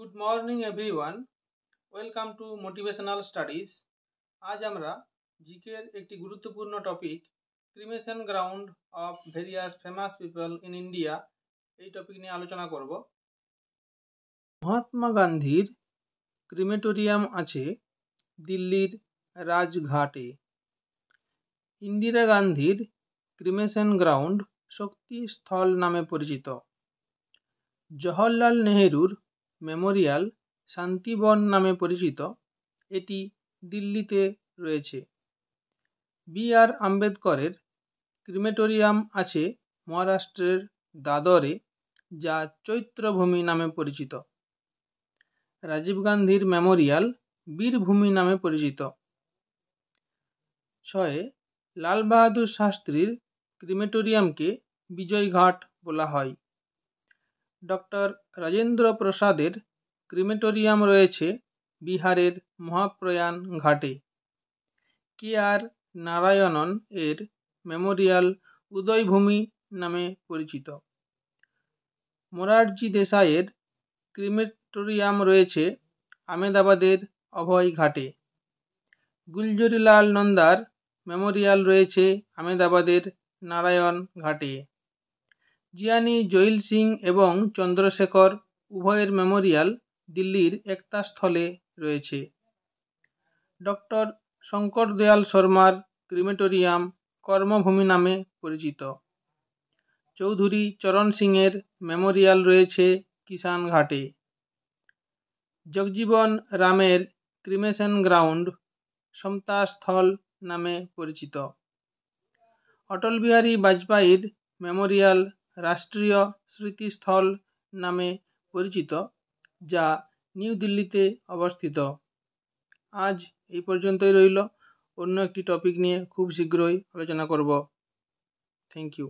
Good morning everyone, welcome to motivational studies. আজ আমরা জিকের একটি গুরুত্বপূর্ণ topic cremation ground of various famous people in India এই টপিক নিয়ে আলোচনা করব। মহাত্মা গান্ধীর ক্রিমেটোরিয়াম আছে দিল্লির রাজঘাটে। ইন্দিরা গান্ধীর ক্রিমেশন গ্রাউন্ড শক্তি স্থল নামে পরিচিত। জওহরলাল নেহেরুর মেমোরিয়াল শান্তিবন নামে পরিচিত, এটি দিল্লিতে রয়েছে। বি.আর. আম্বেদকরের ক্রিমেটোরিয়াম আছে মহারাষ্ট্রের দাদরে, যা চৈত্রভূমি নামে পরিচিত। রাজীব গান্ধীর মেমোরিয়াল বীরভূমি নামে পরিচিত। 6. লাল বাহাদুর শাস্ত্রীর ক্রিমেটোরিয়ামকে বিজয়ঘাট বলা হয়। ডক্টর রাজেন্দ্র প্রসাদের ক্রিমেটোরিয়াম রয়েছে বিহারের মহাপ্রয়াণ ঘাটে। কে.আর. নারায়ণন এর মেমোরিয়াল উদয়ভূমি নামে পরিচিত। মোরারজি দেশাইয়ের ক্রিমেটোরিয়াম রয়েছে আহমেদাবাদের অভয় ঘাটে। গুলজারিলাল নন্দার মেমোরিয়াল রয়েছে আহমেদাবাদের নারায়ণ ঘাটে। জিয়ানি জৈল সিং এবং চন্দ্রশেখর উভয়ের মেমোরিয়াল দিল্লির একতা স্থলে রয়েছে। ডক্টর শঙ্কর দয়াল শর্মার ক্রিমেটোরিয়াম কর্মভূমি নামে পরিচিত। চৌধুরী চরণ সিংয়ের মেমোরিয়াল রয়েছে কিষান ঘাটে। জগজীবন রামের ক্রিমেশন গ্রাউন্ড সমতা স্থল নামে পরিচিত। অটল বিহারী বাজপেয়ীর মেমোরিয়াল রাষ্ট্রীয় স্মৃতিস্থল নামে পরিচিত, যা নিউ দিল্লিতে অবস্থিত। আজ এই পর্যন্তই রইল। অন্য একটি টপিক নিয়ে খুব শীঘ্রই আলোচনা করব। Thank you.